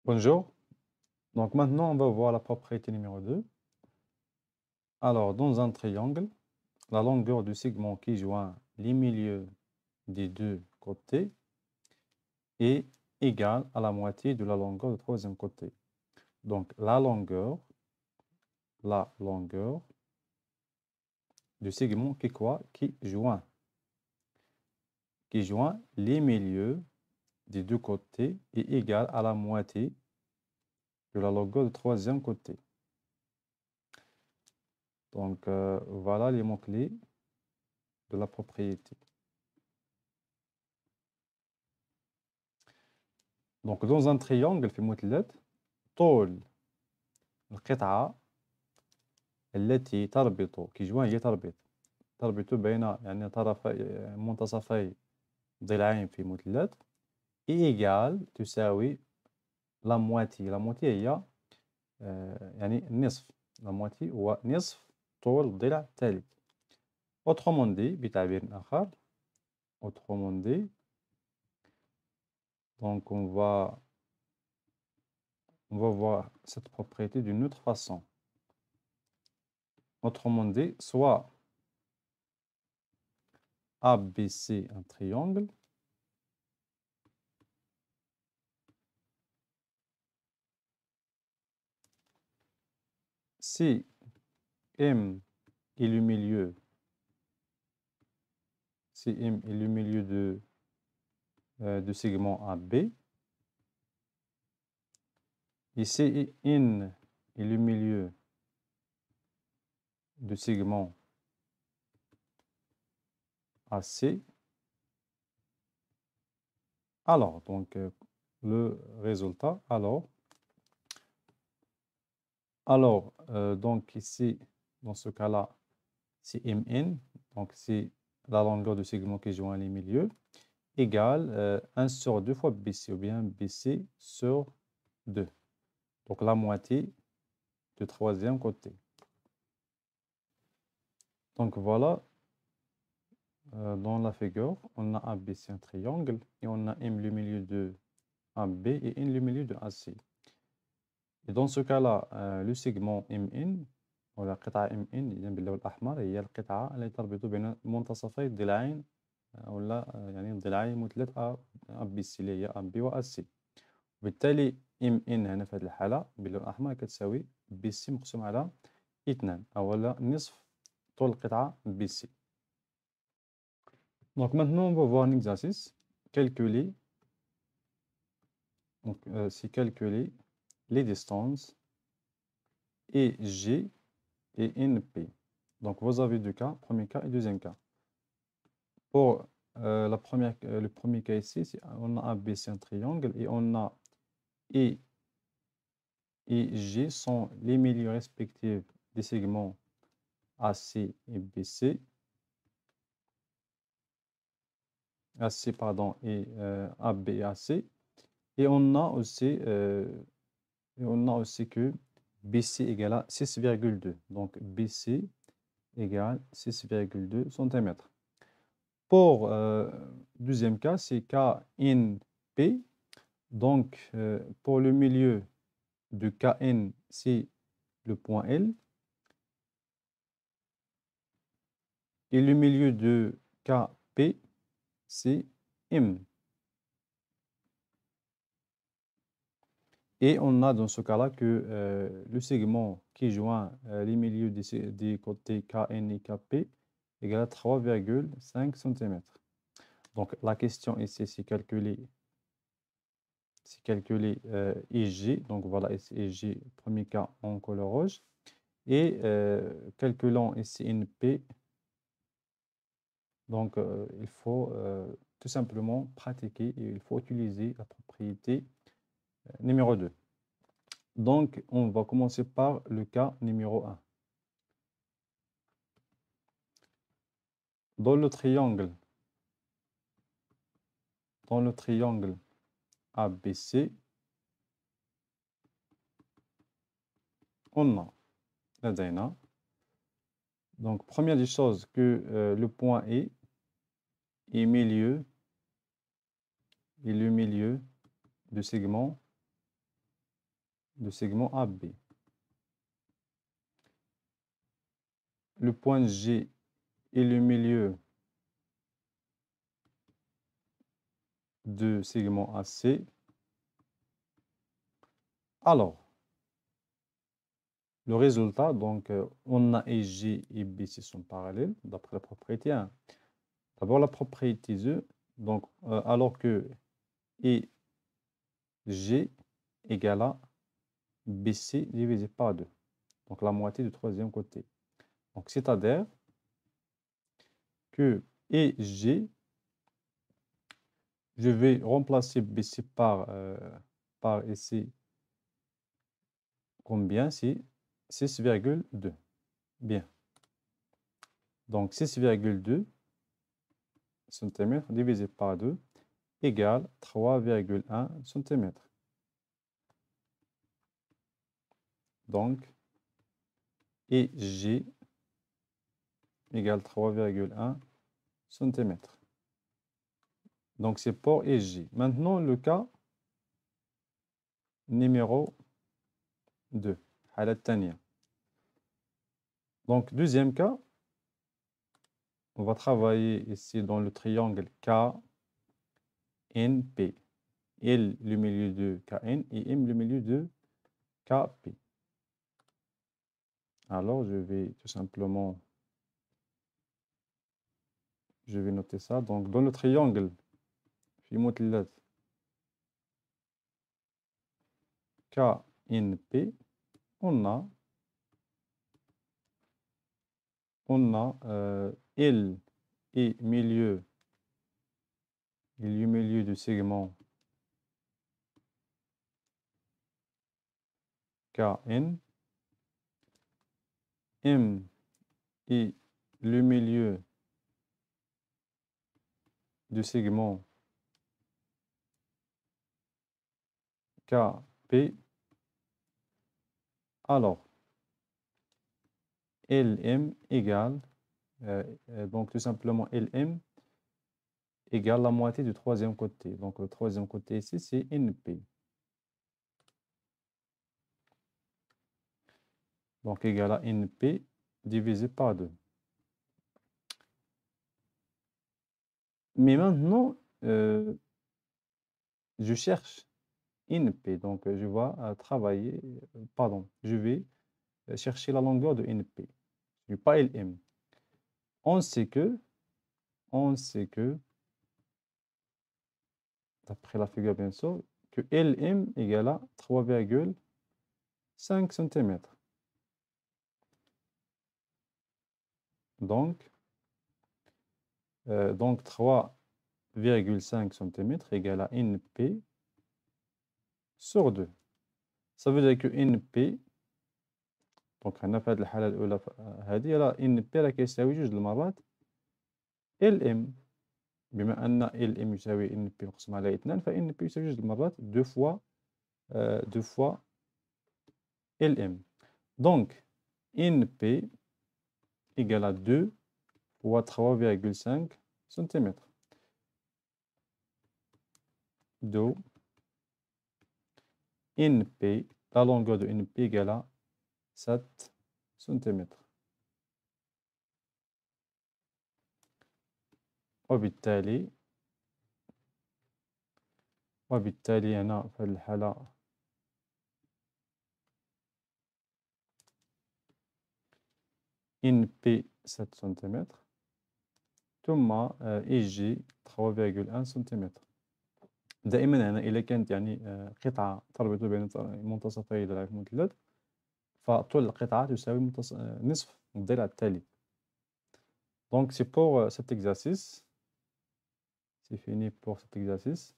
Bonjour. Donc maintenant, on va voir la propriété numéro 2. Alors, dans un triangle, la longueur du segment qui joint les milieux des deux côtés est égale à la moitié de la longueur du troisième côté. Donc, la longueur du segment qui quoi? Qui joint les milieux des deux côtés est égale à la moitié de la longueur du troisième côté. Donc, voilà les mots-clés de la propriété. Donc, dans un triangle في مثلث طول القطعة التي تربط بين يعني طرفي منتصفي ضلعين في مثلث إيجال تساوي لا موتي هي يعني النصف. لا موتي هو نصف طول الضلع الثالث. autrement dit بتعبير آخر autrement dit donc on va voir cette propriété d'une autre façon. Autrement dit, soit ABC un triangle, si M est le milieu, si M est le milieu de segment AB, et si N est le milieu de segment AC, alors, donc, le résultat, donc ici, dans ce cas-là, c'est MN, donc c'est la longueur du segment qui joint les milieux, égale 1 sur 2 fois BC, ou bien BC sur 2. Donc la moitié du troisième côté. Donc voilà, dans la figure, on a ABC un triangle, et on a M le milieu de AB et N le milieu de AC. Et dans ce cas-là, le segment MN ولا قطعة MN إذا باللون الأحمر هي القطعة التي تربط بين منتصفي الضلعين ولا يعني الضلعين مثلث ABC اللي هي AB و AC. وبالتالي MN هنا في هذه الحالة باللون الأحمر كتساوي BC مقسوم على 2 أو نصف طول القطعة BC. Donc maintenant on va voir un exercice. Calculer, donc c'est calculer les distances EG et NP. Donc, vous avez deux cas, premier cas et deuxième cas. Pour le premier cas ici, on a ABC un triangle et on a E et G sont les milieux respectifs des segments AC et BC. AC, pardon, et AB et AC. Et on a aussi que BC égale à 6,2. Donc, BC égale 6,2 cm. Pour deuxième cas, c'est KNP. Donc, pour le milieu de KN, c'est le point L. Et le milieu de KP, c'est M. Et on a dans ce cas-là que le segment qui joint les milieux des côtés KN et KP égale à 3,5 cm. Donc, la question ici, c'est calculer EG. Donc, voilà, ici EG, premier cas en couleur rouge. Et calculant ici NP. Donc, il faut tout simplement pratiquer et il faut utiliser la propriété numéro 2. Donc, on va commencer par le cas numéro 1. Dans le triangle ABC, on a لدينا. Donc, première des choses, que le point E est le milieu du segment du segment AB. Le point G est le milieu du segment AC. Alors, le résultat, donc, on a EG et BC sont parallèles d'après la propriété 1. D'abord, la propriété 2, donc, alors que EG égale à BC divisé par 2. Donc, la moitié du troisième côté. Donc, c'est-à-dire que EG, je vais remplacer BC par EC. Combien? C'est 6,2. Bien. Donc, 6,2 cm divisé par 2 égale 3,1 cm. Donc, EG égale 3,1 cm. Donc, c'est pour EG. Maintenant, le cas numéro 2. Donc, deuxième cas, on va travailler ici dans le triangle KNP. L le milieu de KN et M le milieu de KP. Alors, je vais tout simplement, je vais noter ça. Donc, dans le triangle, KNP, on a L et milieu du segment KN, M et le milieu du segment KP. Alors, LM égale, donc tout simplement LM égale la moitié du troisième côté. Donc le troisième côté ici, c'est NP. Donc égal à NP divisé par 2. Mais maintenant, je cherche NP. Donc je vais travailler, pardon, je vais chercher la longueur de NP. Je pas LM. On sait que, d'après la figure bien sûr, que LM égale à 3,5 cm. Donc 3,5 cm égale à NP sur 2. Ça veut dire que NP, donc هنا في هذه الحالة الأولى هذه راه NP راه كيساوي 2 المرات LM. بما أن LM يساوي NP مقسوم على 2 ف NP يساوي 2 المرات 2 fois LM. Donc NP égale à 2 fois 3,5 cm. Donc NP, la longueur de NP égale à 7 cm. وبالتالي هنا في هذه الحالة NP 7 cm ثم EG 3,1 cm. دائما هنا إذا كانت يعني قطعة تربط بين منتصفي ضلع المثلث فطول القطعة تساوي نصف الضلع التالي. Donc c'est pour cet exercice. C'est fini pour cet exercice.